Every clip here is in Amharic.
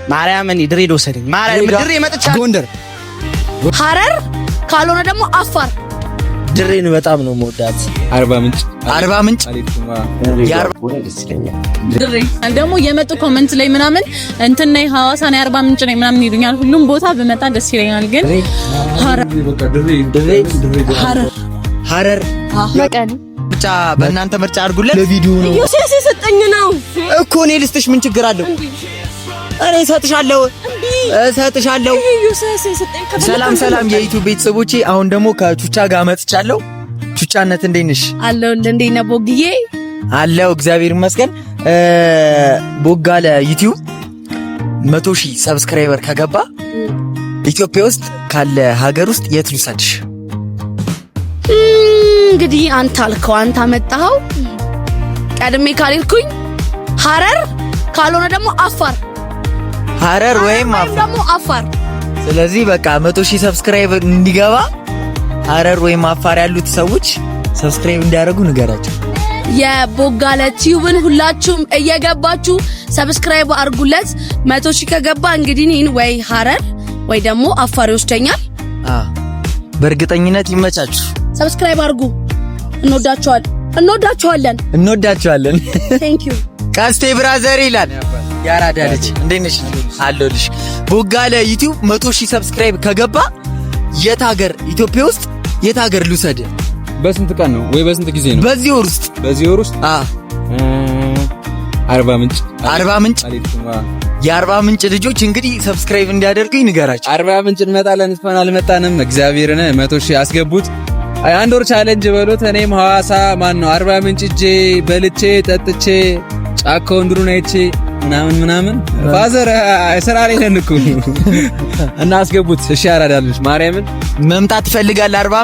ማርያምን ድሬዳዋ ወሰደኝ። ማርያም ድሬ መጥቻ ጎንደር ሐረር ካልሆነ ደግሞ አፋር። ድሬን በጣም ነው የምወዳት። አርባ ምንጭ ድሬ ደግሞ የመጡ ኮሜንት ላይ ምናምን እንትን ነይ ሐዋሳ ነይ አርባ ምንጭ ነይ ምናምን ይሉኛል። ሁሉም ቦታ በመጣ ደስ ይለኛል። ግን ሐረር መቀሌ ብቻ በእናንተ ምርጫ አድርጉለት። ለቪዲዮ ነው ዩሴስ የሰጠኝ ነው እኮ እኔ ልስጥሽ። ምን ችግር አለው? እኔ እሰጥሻለሁ። ሰላም የዩቲዩብ ቤተሰቦቼ፣ አሁን ደግሞ ከቹቻ ጋር መጥቻለሁ። ቹቻነት እንዴት ነሽ? አለው እንዴት ነህ ቦግዬ? አለው እግዚአብሔር ይመስገን። ቦጋለ ዩቲዩብ 100,000 ሰብስክራይበር ከገባ ኢትዮጵያ ውስጥ ካለ ሀገር ውስጥ የት ልውሰድሽ? እንግዲህ አንተ አልከው፣ አንተ አመጣኸው። ቀድሜ ካልኩኝ ሐረር ካልሆነ ደግሞ አፋር። ሐረር ወይም አፋር። ስለዚህ በቃ 100,000 ሰብስክራይብ እንዲገባ ሐረር ወይም አፋር ያሉት ሰዎች ሰብስክራይብ እንዲያደርጉ ንገራቸው። የቦጋለ ቲዩብን ሁላችሁም እየገባችሁ ሰብስክራይብ አድርጉለት። 100,000 ከገባ እንግዲህ እኔን ወይ ሐረር ወይ ደግሞ አፋር ይወስደኛል። በእርግጠኝነት ይመቻችሁ። ሰብስክራይብ አድርጉ። እንወዳችኋለን። ቴንክ ዩ ቀስቴ ብራዘር ይላል ያራዳ ልጅ። እንዴት ነሽ? አለሁልሽ። ቦጋለ ዩቲዩብ 100,000 ሰብስክራይብ ከገባ የት ሀገር ኢትዮጵያ ውስጥ የት ሀገር ልውሰድ? በስንት ቀን ነው ወይ በስንት ጊዜ ነው? በዚህ ወር ውስጥ አርባ ምንጭ የአርባ ምንጭ ልጆች እንግዲህ ሰብስክራይብ እንዲያደርጉኝ ንገራቸው። አርባ ምንጭ እንመጣለን። እንኳን አልመጣንም። እግዚአብሔርን 100,000 አስገቡት። አንድ ወር ቻሌንጅ በሉት። እኔም ሐዋሳ አርባ ምንጭ እጄ በልቼ ጠጥቼ ጫካውን ድሩን አይቼ ምናምን ፋዘር ስራ ላይ ነን እኮ እና አስገቡት። እሺ ያራዳልሽ ማርያምን መምጣት ይፈልጋል። አርባ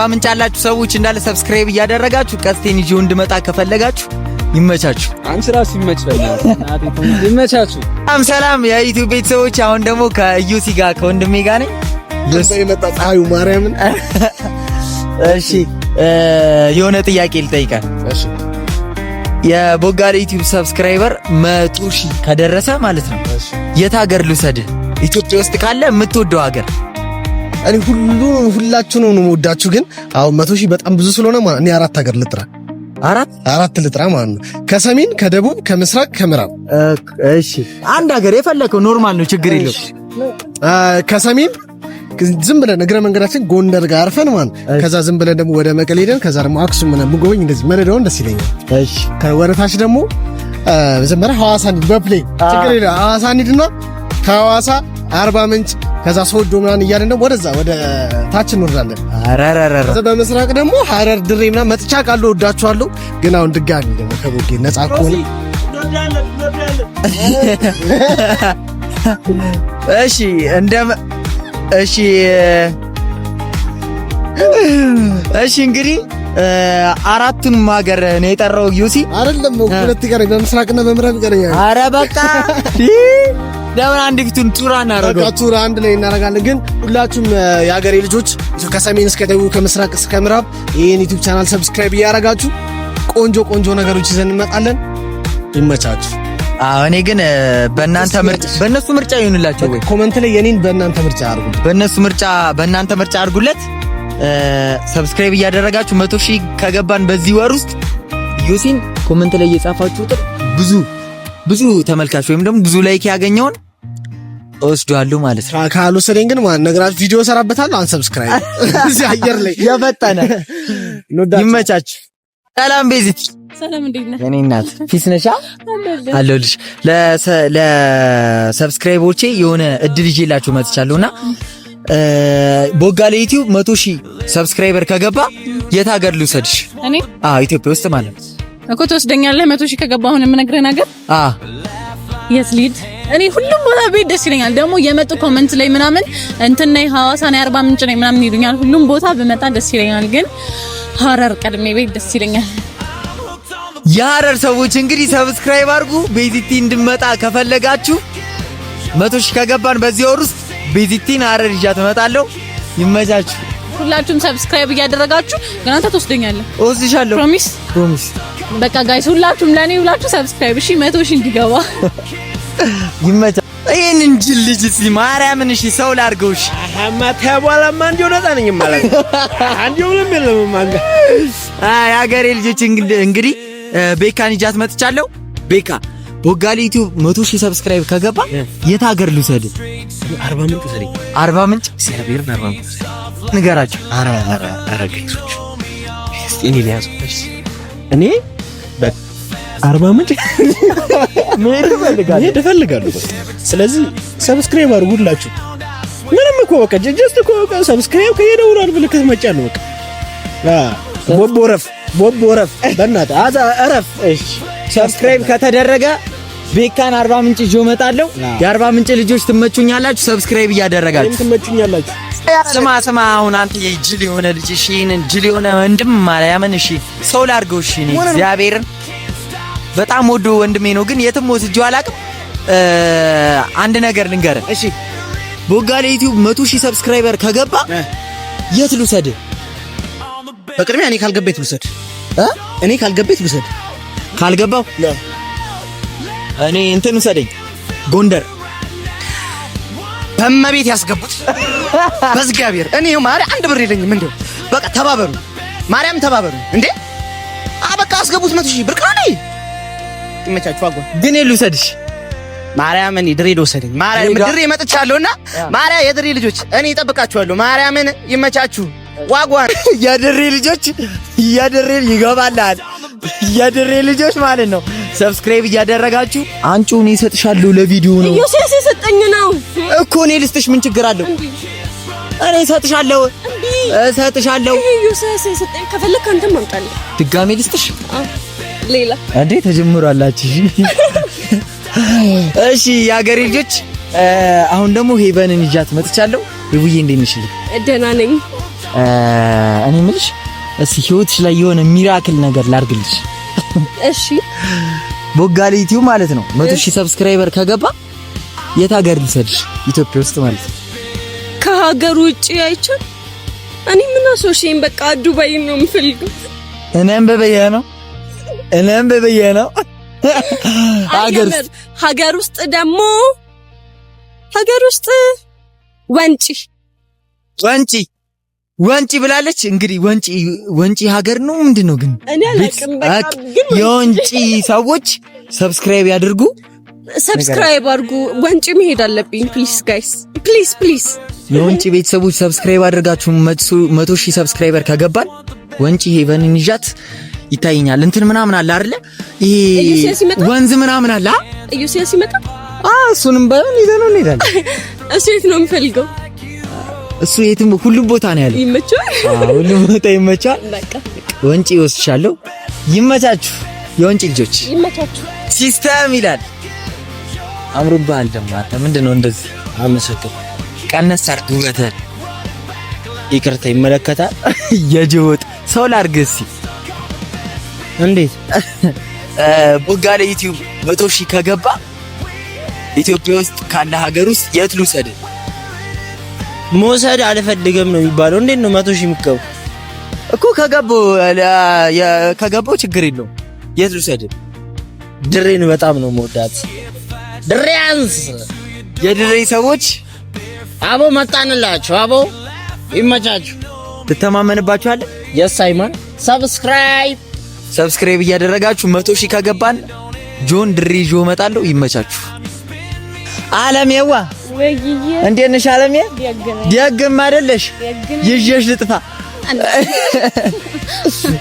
ምንጭ ያላችሁ ሰዎች እንዳለ ሰብስክራይብ እያደረጋችሁ ቀስቴን ይዤው እንድመጣ ከፈለጋችሁ ይመቻችሁ። አንቺ ራስ ይመቻችሁ። ሰላም የዩቲዩብ ቤተሰቦች፣ አሁን ደግሞ ከዩሲ ጋር ከወንድሜ ጋር ነኝ። የመጣ ፀሐዩ ማርያምን እሺ የሆነ ጥያቄ ልጠይቃል። እሺ የቦጋለ ዩቲዩብ ሰብስክራይበር 100,000 ከደረሰ ማለት ነው የት ሀገር ልውሰድህ? ኢትዮጵያ ውስጥ ካለ የምትወደው ሀገር? እኔ ሁላችሁ ነው የምወዳችሁ፣ ግን አሁን 100,000 በጣም ብዙ ስለሆነ ማለት እኔ አራት ሀገር ልጥራ። አራት ልጥራ ማለት ነው። ከሰሜን፣ ከደቡብ፣ ከምስራቅ፣ ከምዕራብ። እሺ አንድ ሀገር የፈለከው ኖርማል ነው፣ ችግር የለው። ከሰሜን ዝም ብለን እግረ መንገዳችን ጎንደር ጋር አርፈን ማለት ከዛ ዝም ብለን ደግሞ ወደ መቀሌ ሄደን ከዛ ደግሞ አክሱም ምናምን ብጎበኝ እንደዚህ መረዳውን ደስ ይለኛል። እሺ ከወረታች ደግሞ መጀመሪያ ሐዋሳ እንሂድ በፕሌን ችግር የለም። ሐዋሳ እንሂድና ከሐዋሳ አርባ ምንጭ ከዛ ሶዶ ምናምን እያለን ደግሞ ወደ ታች እንወርዳለን። ከዛ በምስራቅ ደግሞ ሐረር ድሬ ምናምን መጥቻ ቃሉ ወዳችኋለሁ። ግን አሁን ድጋሚ ደግሞ ከቦጌ ነፃ ከሆነ እሺ እንግዲህ አራቱንም ሀገር ነው የጠራው ዩሲ አይደለም። ሁለት ቀረ በምስራቅና በምዕራብ ይቀረኛል። አረ በቃ ለምን አንድ ፊቱን ቱራ እናደርገው? በቃ ቱራ አንድ ላይ እናደርጋለን። ግን ሁላችሁም የሀገሬ ልጆች ከሰሜን እስከ ደቡብ ከምስራቅ እስከ ምዕራብ ይሄን ዩቲዩብ ቻናል ሰብስክራይብ እያደረጋችሁ ቆንጆ ነገሮች ይዘን እንመጣለን። ይመቻችሁ። እኔ ግን በእነሱ ምርጫ ይሁንላችሁ ወይ ኮሜንት ላይ የኔን በእናንተ ምርጫ አድርጉ። በእናንተ ምርጫ አድርጉለት። ሰብስክራይብ እያደረጋችሁ 100,000 ከገባን በዚህ ወር ውስጥ ዩሲን ኮሜንት ላይ እየጻፋችሁ ብዙ ተመልካች ወይም ደግሞ ብዙ ላይክ ያገኘውን እወስዳለሁ ማለት ነው። ካልወሰደኝ ግን ማለት ነገራችሁ ቪዲዮ ሰራበታለሁ። አንሰብስክራይብ እዚህ አየር ላይ ያፈጣና ይመቻችሁ። ሰላም ቤዚት ሰላም እንዴት ነህ? የኔ እናት ፊስ ነሻ አለሁልሽ። ለሰብስክራይቦቼ የሆነ እድል ይዤላችሁ መጥቻለሁና ቦጋለ ዩቲዩብ 100,000 ሰብስክራይበር ከገባ የት ሀገር ልውሰድሽ? እኔ ኢትዮጵያ ውስጥ ማለት እኮ ትወስደኛለህ። 100,000 ከገባ አሁን የምነግርህ ነገር የት ልሂድ? እኔ ሁሉም ቦታ ቤት ደስ ይለኛል። ደግሞ የመጡ ኮሜንት ላይ ምናምን እንትን ነይ ሐዋሳ ነይ አርባ ምንጭ ነይ ምናምን ይሉኛል። ሁሉም ቦታ በመጣ ደስ ይለኛል። ግን ሐረር ቀድሜ ቤት ደስ ይለኛል። የሐረር ሰዎች እንግዲህ ሰብስክራይብ አድርጉ። ቤዚቲ እንድመጣ ከፈለጋችሁ 100,000 ከገባን በዚህ ወር ውስጥ ቤዚቲን ሐረር ይዣት እመጣለሁ። ይመቻችሁ። ሁላችሁም ሰብስክራይብ እያደረጋችሁ ግን አንተ ትወስደኛለህ። እወስድሻለሁ። ፕሮሚስ። በቃ ጋይስ ሁላችሁም ለኔ ሁላችሁ ሰብስክራይብ እሺ፣ 100,000 እንዲገባ ይመቻ። ይሄንን ጅል ልጅ እስኪ ማርያምን እሺ ሰው ላድርገውሽ። ተባላማ እንዲሁ ነፃ ነኝ ማለት አንዲሁ ምንም የለም ማንጋ። የሀገሬ ልጆች እንግዲህ ቤካን ይጃት መጥቻለሁ። ቤካ ቦጋሌ ዩቲዩብ 100,000 ሰብስክራይብ ከገባ የት ሀገር ልውሰድ? አርባ ምንጭ ሰሪ አርባ ምንጭ ሲያብር አርባ ምንጭ ንገራቸው። ኧረ ጋይሶች እስቲ እኔ ሊያዙሽ እኔ አርባ ምንጭ መሄድ እፈልጋለሁ። ስለዚህ ሰብስክራይብ አድርጉ ሁላችሁ። ምንም እኮ በቃ ጀስት እኮ ሰብስክራይብ ከየደውላል ምልክት መጫን ነው በቃ። ቦቦረፍ በእናትህ አዛ እረፍ። እሺ ሰብስክራይብ ከተደረገ ቤካን አርባ ምንጭ ይዤ እመጣለሁ። የአርባ ምንጭ ልጆች ትመቹኛላችሁ። ሰብስክራይብ እያደረጋችሁ ትመቹኛላችሁ። ስማ አሁን አንተ የጅል የሆነ ልጅ እሺ፣ ይሄንን ጅል የሆነ ወንድም ማርያምን እሺ ሰው ላድርገው እሺ። እኔ እግዚአብሔርን በጣም ወዶ ወንድሜ ነው፣ ግን የትም ወስጄው አላውቅም። አንድ ነገር ልንገርህ እሺ፣ ቦጋሌ ዩቲዩብ 100,000 ሰብስክራይበር ከገባ የት ልውሰድ? በቅድሚያ እኔ ካልገባኝ ልውሰድ። እኔ ካልገባኝ ልውሰድ። ካልገባው እኔ እንትን ውሰደኝ ጎንደር በመቤት ያስገቡት በእግዚአብሔር። እኔ ማርያም አንድ ብር የለኝም። እንደው በቃ ተባበሩ፣ ማርያም ተባበሩ እንዴ! በቃ አስገቡት 100,000 ብር ካለ ይመቻችሁ። አጓ ግን ልውሰድሽ ማርያም እኔ ድሬ ልውሰደኝ። ማርያም ድሬ መጥቻለሁና ማርያም የድሬ ልጆች እኔ እጠብቃችኋለሁ። ማርያምን ይመቻችሁ። ዋጓን የድሬ ልጆች ይገባላል። የድሬ ልጆች ማለት ነው። ሰብስክራይብ እያደረጋችሁ አንቺ እኔ እሰጥሻለሁ። ለቪዲዮ ነው ኢዮስያስ የሰጠኝ ነው እኮ። እኔ ልስጥሽ፣ ምን ችግር አለው? እኔ እሰጥሻለሁ። ኢዮስያስ የሰጠኝ ከፈለክ አንተም አምጣልኝ። ድጋሜ ልስጥሽ? ሌላ እንዴ ተጀምሯላችሁ። እሺ የሀገሬ ልጆች አሁን ደግሞ ሄቨንን ይዣት መጥቻለሁ። ይውዬ እንዴት ነሽ? ደህና ነኝ። እኔ የምልሽ እስኪ ህይወትሽ ላይ የሆነ ሚራክል ነገር ላድርግልሽ። እሺ ቦጋሌ ዩቲዩብ ማለት ነው 100,000 ሰብስክራይበር ከገባ የት ሀገር ልሰድሽ? ኢትዮጵያ ውስጥ ማለት ነው። ከሀገር ውጪ አይቻል። እኔ ምን አሶሽኝ በቃ ዱባይ ነው የምፈልገው። እኔም በበየ ነው ሀገር ውስጥ ደግሞ ወንጪ ብላለች። እንግዲህ ወንጪ ሀገር ነው ምንድነው? ግን እኔ አላውቅም። በቃ ግን የወንጪ ሰዎች ሰብስክራይብ ያድርጉ፣ ሰብስክራይብ አድርጉ። ወንጪ መሄድ አለብኝ። ፕሊዝ ጋይስ፣ ፕሊዝ የወንጪ ቤተሰቦች ሰብስክራይብ አድርጋችሁ 100,000 ሰብስክራይበር ከገባን ወንጪ ሄቨንን ይዣት ይታየኛል። እንትን ምናምን አለ አይደለ? ይሄ ወንዝ ምናምን አለ። ኢዮስያስ ይመጣ? እሱንም ባይሆን ይዘነው እንሄዳለን። እሱ የት ነው የምፈልገው? እሱ የትም ሁሉም ቦታ ነው ያለው። ይመቻል። ሁሉም ቦታ ይመቻል። በቃ ወንጪ ወስቻለሁ። ይመቻችሁ፣ የወንጪ ልጆች ይመቻችሁ። ሲስተም ይላል። አምሮብሃል ደግሞ አንተ ምንድነው እንደዚህ? አመሰግን ቀነስ አድርግ ውበትህን። ይቅርታ ይመለከታል። የጅወጥ ሰው ላድርግ እስኪ። እንዴት ቦጋሌ ዩቲዩብ 100,000 ከገባ ኢትዮጵያ ውስጥ ካለ ሀገር ውስጥ የት ልውሰድ? መውሰድ አልፈልግም ነው የሚባለው። እንዴት ነው 100,000 የሚገቡ እኮ? ከገባው ችግር የለውም። የት ልውሰድ? ድሬን በጣም ነው መወዳት። ድሬያንስ የድሬ ሰዎች አቦ መጣንላችሁ። አቦ ይመቻችሁ። ትተማመንባችኋለህ? የስ አይማን ሰብስክራይብ እያደረጋችሁ 100,000 ከገባን ጆን ድሬ ይዤ እመጣለሁ። ይመቻችሁ። አለሜዋ እንዴት ነሽ? አለሜ ደግም አይደለሽ? ይዤሽ ልጥፋ።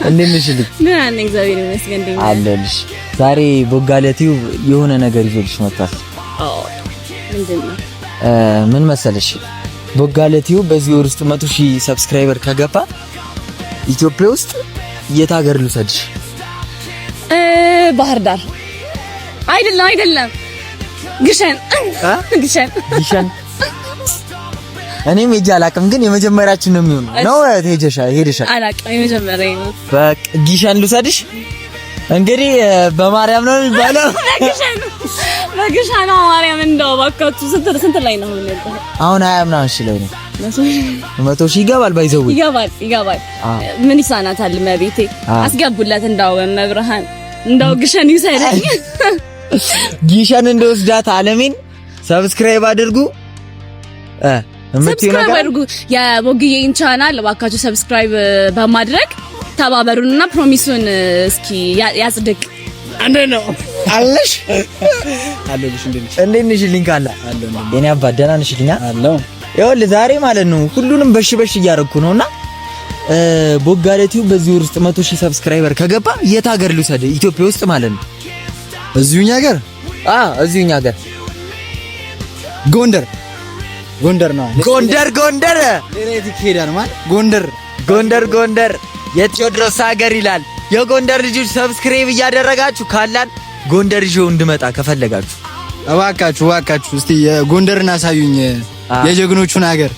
እንዴት ነሽ? ምን እግዚአብሔር ይመስገን አለልሽ። ዛሬ ቦጋሌ ዩቲዩብ የሆነ ነገር ይዞልሽ መጥቷል። ምንድነው? ምን መሰለሽ? ቦጋሌ ዩቲዩብ በዚህ ወር ውስጥ 100,000 ሰብስክራይበር ከገባ ኢትዮጵያ ውስጥ የት ሀገር ልውሰድሽ? ባህር ዳር አይደለም ግሸን። እኔም ሄጄ አላውቅም፣ ግን የመጀመሪያችን ነው የሚሆነው። ነው ሄደሻል? አላውቅም፣ የመጀመሪያዬ ነው። በቃ ግሸን ልውሰድሽ። እንግዲህ በማርያም ነው የሚባለው። በግሸን ማርያም። እንደው ባካችሁ ስንት ላይ ነው የምንለው? አሁን 20 ምናምን ሺህ ላይ ነው። 100,000 ይገባል። ባይዘው ይገባል። ምን ይሳናታል? መቤቴ አስገቡለት። እንዳው መብርሃን እንዳው ግሸን ይሰደኝ። ጊሸን እንደወስዳት አለሜን ሰብስክራይብ አድርጉ። ሰብስክራይብ አድርጉ። የቦግዬን ቻናል እባካችሁ ሰብስክራይብ በማድረግ ተባበሩንና ፕሮሚሱን እስኪ ያጽድቅ። አንዴ ነው አለሽ እንዴት ነሽ? ሊንክ አለ የኔ አባት ደህና ነሽ? ልኛ አለው ይኸውልህ ዛሬ ማለት ነው ሁሉንም በሽ እያደረኩ ነውና ቦጋለቲው በዚህ ወር ውስጥ 100,000 ሰብስክራይበር ከገባ የት ሀገር ልውሰድ? ኢትዮጵያ ውስጥ ማለት ነው። እዚሁኛ ሀገር እዚሁኛ ሀገር ጎንደር ነው። ጎንደር ሬት ይሄዳል ማለት ጎንደር የቴዎድሮስ ሀገር ይላል። የጎንደር ልጆች ሰብስክራይብ እያደረጋችሁ ካላን ጎንደር ይዤው እንድመጣ ከፈለጋችሁ እባካችሁ እስቲ ጎንደርን አሳዩኝ፣ የጀግኖቹን ሀገር።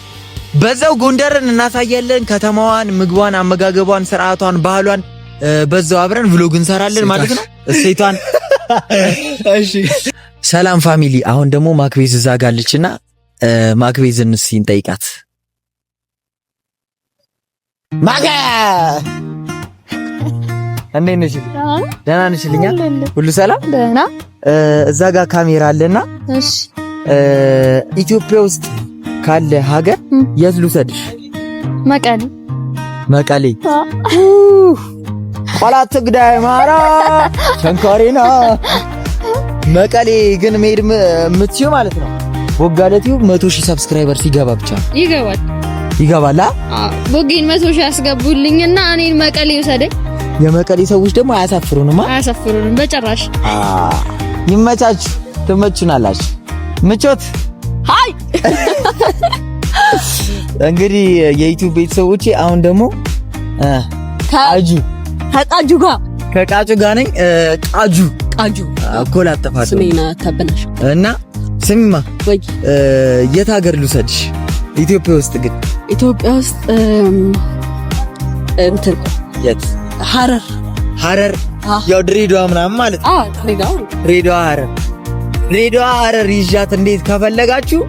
በዛው ጎንደርን እናሳያለን። ከተማዋን፣ ምግቧን፣ አመጋገቧን፣ ስርዓቷን፣ ባህሏን በዛው አብረን vlog እንሰራለን ማለት ነው። እሴቷን እሺ። ሰላም ፋሚሊ። አሁን ደግሞ ማክቤዝ እዛ ጋለችና ማክቤዝን እስኪ እንጠይቃት። ማጋ እንዴት ነሽ? ደህና ነሽ? ልኛ ሁሉ ሰላም ደህና። እዛ ጋር ካሜራ አለና እሺ፣ ኢትዮጵያ ውስጥ ካለ ሀገር የት ልውሰድሽ? መቀሌ። ቆላት ግዳይ ማራ ሸንካሬና መቀሌ ግን መሄድ የምትችይው ማለት ነው ቦጋለቲው 100,000 ሰብስክራይበር ሲገባ ብቻ ይገባል። ቦጊን 100,000 ያስገቡልኝና እኔን መቀሌ ይወሰደኝ። የመቀሌ ሰዎች ደግሞ አያሳፍሩንም በጭራሽ። ይመቻችሁ፣ ትመቹናላችሁ። ምቾት ሃይ። እንግዲህ የዩቲዩብ ቤተሰቦቼ አሁን ደግሞ ከቃጁ ጋር ነኝ። ቃጁ አኮላ ተፋታ ስሜና ተበላሽ እና ስሚማ ወይ የት ሀገር ልውሰድሽ? ኢትዮጵያ ውስጥ እንትን የት? ሐረር ያው ድሬዳዋ ምናምን ማለት ነው። ድሬዳዋ ሐረር ይዣት እንዴት ከፈለጋችሁ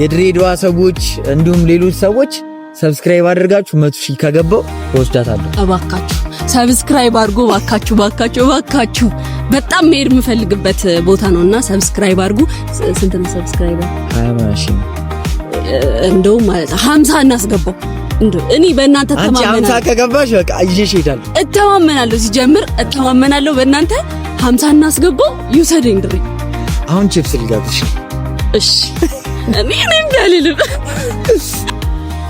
የድሬዳዋ ሰዎች እንዲሁም ሌሎች ሰዎች ሰብስክራይብ አድርጋችሁ 100,000 ከገባው ወስዳታለሁ። እባካችሁ ሰብስክራይብ አድርጉ። እባካችሁ በጣም መሄድ የምፈልግበት ቦታ ነውና ሰብስክራይብ አድርጉ። ስንት ነው ሰብስክራይበር? 20,000 እንደው ማለት 50 እናስገባው። እንደው እኔ በእናንተ ተማመናለሁ። 50 ከገባሽ በቃ ይዤሽ እሄዳለሁ። እተማመናለሁ በእናንተ 50 እናስገባው። ይውሰደኝ ድሬ። አሁን ቺፕስ ልጋብዝሽ። እሺ እኔ እንዳልልም።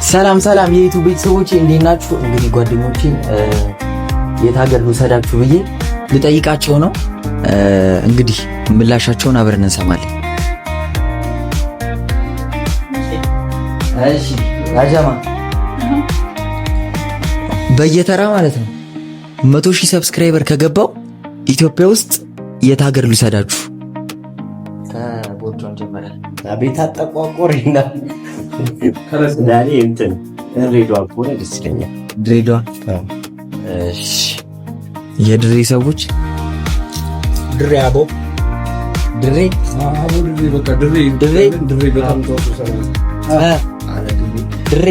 ሰላም የዩቲዩብ ቤተሰቦቼ እንዴት ናችሁ? እንግዲህ ጓደኞቼ የት ሀገር ልውሰዳችሁ ብዬ ልጠይቃቸው ነው። እንግዲህ ምላሻቸውን አብረን እንሰማለን። እሺ ያጃማ በየተራ ማለት ነው 100,000 ሰብስክራይበር ከገባው ኢትዮጵያ ውስጥ የት ሀገር ልውሰዳችሁ? ከቦርጆን ጀመረ አቤት አጠቋቆሪና ከረስዳሊ እንትን ድሬዳዋ ከሆነ ደስ ይለኛል። ድሬዳዋ። እሺ የድሬ ሰዎች ድሬ አቦ ድሬ በቃ ድሬ በጣም ተወሰነ። ድሬ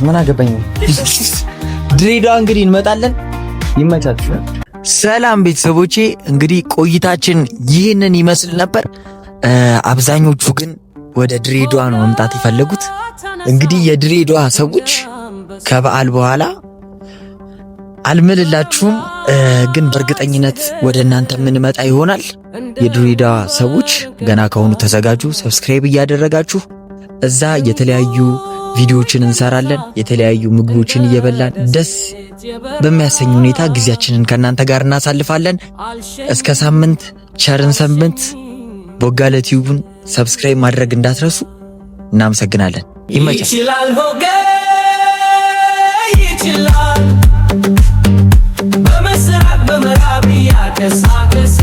ምን አገባኝ። ድሬዳዋ እንግዲህ እንመጣለን። ይመቻችሁ። ሰላም ቤተሰቦቼ፣ እንግዲህ ቆይታችን ይህንን ይመስል ነበር። አብዛኞቹ ግን ወደ ድሬዳዋ ነው መምጣት የፈለጉት። እንግዲህ የድሬዳዋ ሰዎች ከበዓል በኋላ አልምልላችሁም፣ ግን በእርግጠኝነት ወደ እናንተ የምንመጣ ይሆናል። የድሬዳዋ ሰዎች ገና ከሆኑ ተዘጋጁ። ሰብስክራይብ እያደረጋችሁ እዛ የተለያዩ ቪዲዮዎችን እንሰራለን። የተለያዩ ምግቦችን እየበላን ደስ በሚያሰኝ ሁኔታ ጊዜያችንን ከእናንተ ጋር እናሳልፋለን። እስከ ሳምንት ቸርን ሰንብት። ቦጋለ ቲዩብን ሰብስክራይብ ማድረግ እንዳትረሱ። እናመሰግናለን። ይመቻል። በመስራት በመራብ ያከሳከስ